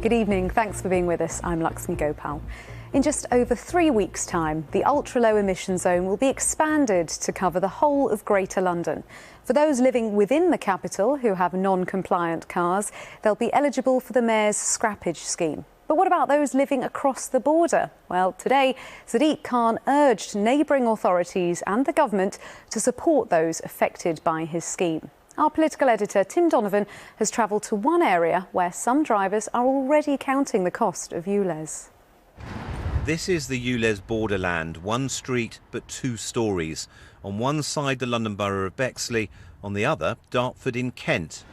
Good evening. Thanks for being with us. I'm Laxmi Gopal. In just over 3 weeks' time, the ultra-low emission zone will be expanded to cover the whole of Greater London. For those living within the capital who have non-compliant cars, they'll be eligible for the Mayor's scrappage scheme. But what about those living across the border? Well, today, Sadiq Khan urged neighbouring authorities and the government to support those affected by his scheme. Our political editor, Tim Donovan, has travelled to one area where some drivers are already counting the cost of ULEZ. This is the ULEZ borderland, one street but two stories. On one side, the London Borough of Bexley, on the other, Dartford in Kent.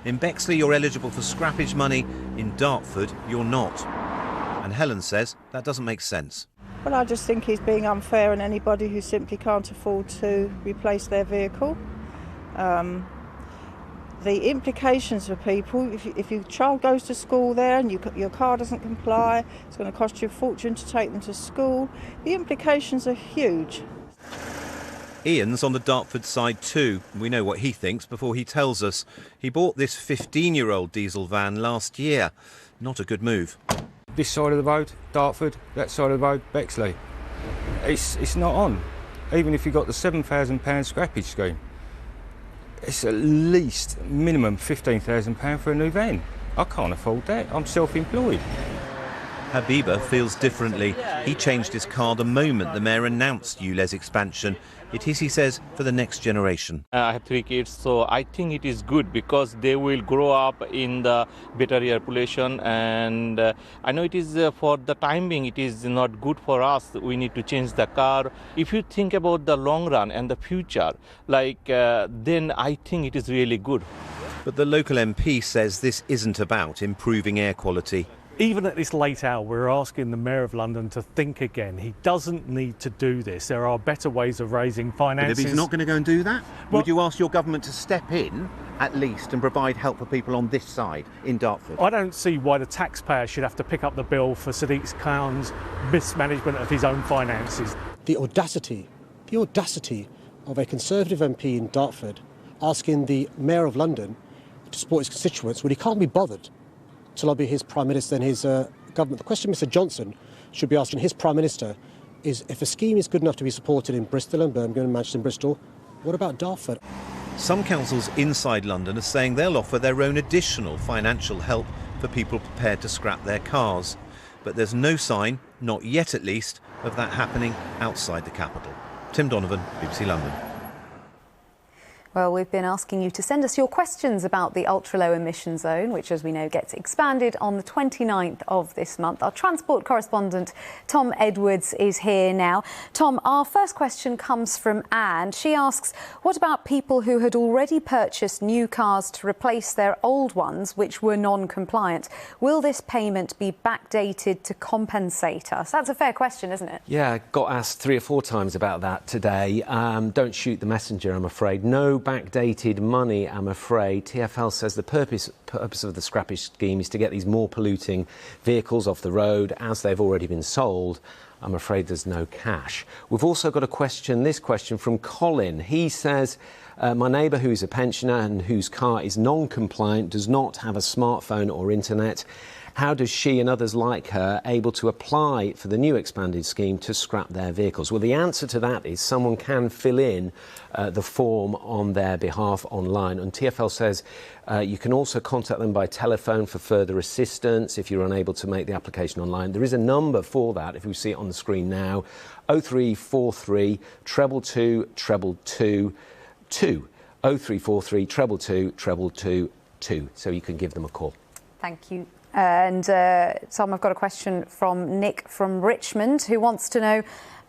In Bexley, you're eligible for scrappage money. In Dartford, you're not. And Helen says that doesn't make sense. Well, I just think he's being unfair on anybody who simply can't afford to replace their vehicle. The implications for people, if your child goes to school there and your car doesn't comply, it's going to cost you a fortune to take them to school. The implications are huge. Ian's on the Dartford side too. We know what he thinks before he tells us. He bought this 15-year-old diesel van last year. Not a good move. This side of the road, Dartford, that side of the road, Bexley. It's not on. Even if you got the £7,000 scrappage scheme. It's at least minimum £15,000 for a new van. I can't afford that. I'm self-employed. Habiba feels differently. He changed his car the moment the Mayor announced ULEZ expansion. It is, he says, for the next generation. I have 3 kids, so I think it is good because they will grow up in the better air pollution, and I know it is for the time being it is not good for us. We need to change the car. If you think about the long run and the future, then I think it is really good. But the local MP says this isn't about improving air quality. Even at this late hour, we're asking the Mayor of London to think again. He doesn't need to do this. There are better ways of raising finances. But if he's not going to go and do that, would you ask your government to step in, at least, and provide help for people on this side, in Dartford? I don't see why the taxpayer should have to pick up the bill for Sadiq Khan's mismanagement of his own finances. The audacity of a Conservative MP in Dartford asking the Mayor of London to support his constituents when he can't be bothered to lobby his Prime Minister and his government. The question Mr Johnson should be asking his Prime Minister is, if a scheme is good enough to be supported in Bristol and Birmingham and Manchester and Bristol, what about Dartford? Some councils inside London are saying they'll offer their own additional financial help for people prepared to scrap their cars. But there's no sign, not yet at least, of that happening outside the capital. Tim Donovan, BBC London. Well, we've been asking you to send us your questions about the ultra-low emission zone, which, as we know, gets expanded on the 29th of this month. Our transport correspondent, Tom Edwards, is here now. Tom, our first question comes from Anne. She asks, what about people who had already purchased new cars to replace their old ones, which were non-compliant? Will this payment be backdated to compensate us? That's a fair question, isn't it? Yeah, I got asked 3 or 4 times about that today. Don't shoot the messenger, I'm afraid. No backdated money, I'm afraid. TfL says the purpose of the scrappage scheme is to get these more polluting vehicles off the road as they've already been sold. I'm afraid there's no cash. We've also got this question from Colin. He says, my neighbour, who's a pensioner and whose car is non-compliant, does not have a smartphone or internet. How does she and others like her able to apply for the new expanded scheme to scrap their vehicles? Well, the answer to that is someone can fill in the form on their behalf online. And TfL says you can also contact them by telephone for further assistance if you're unable to make the application online. There is a number for that, if we see it on the screen now, 0343 222 222 0343 222 222. So you can give them a call. Thank you. And Tom, I've got a question from Nick from Richmond, who wants to know,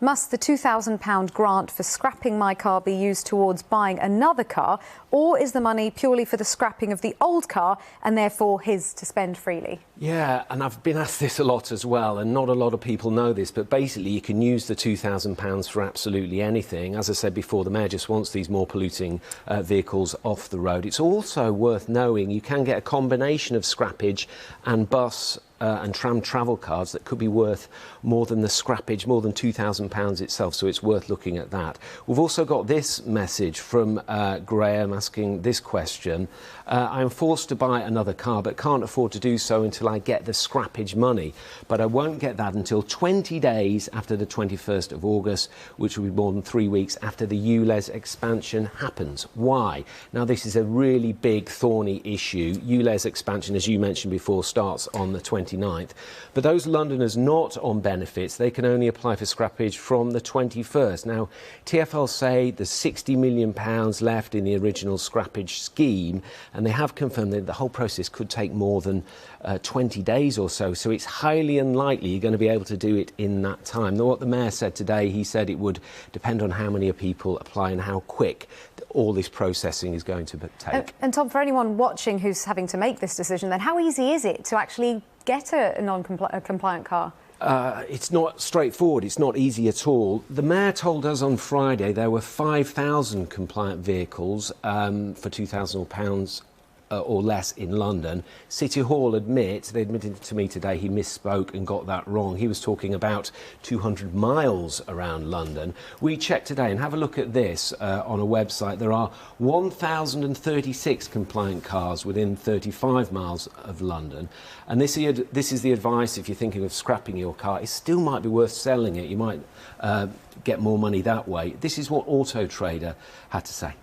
must the £2,000 grant for scrapping my car be used towards buying another car, or is the money purely for the scrapping of the old car and therefore his to spend freely? Yeah, and I've been asked this a lot as well, and not a lot of people know this, but basically you can use the £2,000 for absolutely anything. As I said before, the Mayor just wants these more polluting vehicles off the road. It's also worth knowing you can get a combination of scrappage and bus and tram travel cards that could be worth more than the scrappage, more than £2,000 itself, so it's worth looking at that. We've also got this message from Graham asking this question. I'm forced to buy another car but can't afford to do so until I get the scrappage money, but I won't get that until 20 days after the 21st of August, which will be more than 3 weeks after the ULEZ expansion happens. Why? Now, this is a really big, thorny issue. ULEZ expansion, as you mentioned before, starts on the 29th, but those Londoners not on benefits, they can only apply for scrappage from the 21st. Now, TfL say there's £60 million left in the original scrappage scheme, and they have confirmed that the whole process could take more than 20 days or so, so it's highly unlikely you're going to be able to do it in that time. Now, what the Mayor said today, he said it would depend on how many people apply and how quick all this processing is going to take. And Tom, for anyone watching who's having to make this decision, then how easy is it to actually get a non-compliant car? It's not straightforward, it's not easy at all. The Mayor told us on Friday there were 5,000 compliant vehicles for £2,000 or less in London. City Hall they admitted to me today he misspoke and got that wrong. He was talking about 200 miles around London. We checked today, and have a look at this on a website. There are 1,036 compliant cars within 35 miles of London. And this is the advice if you're thinking of scrapping your car. It still might be worth selling it. You might get more money that way. This is what Autotrader had to say.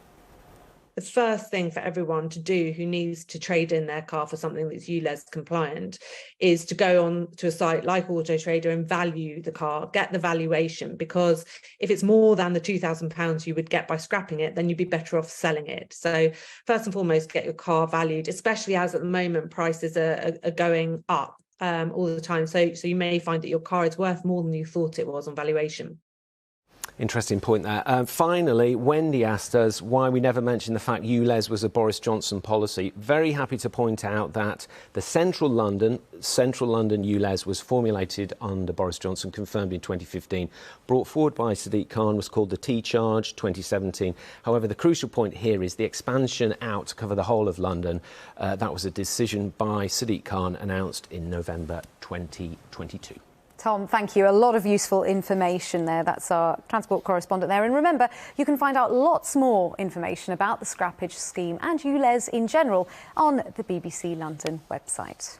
The first thing for everyone to do who needs to trade in their car for something that's ULEZ compliant is to go on to a site like Autotrader and value the car, get the valuation, because if it's more than the £2,000 you would get by scrapping it, then you'd be better off selling it. So first and foremost, get your car valued, especially as at the moment prices are going up all the time. So you may find that your car is worth more than you thought it was on valuation. Interesting point there. Finally, Wendy asked us why we never mentioned the fact ULEZ was a Boris Johnson policy. Very happy to point out that the Central London ULEZ was formulated under Boris Johnson, confirmed in 2015, brought forward by Sadiq Khan, was called the T-Charge 2017. However, the crucial point here is the expansion out to cover the whole of London. That was a decision by Sadiq Khan announced in November 2022. Tom, thank you. A lot of useful information there. That's our transport correspondent there. And remember, you can find out lots more information about the scrappage scheme and ULEZ in general on the BBC London website.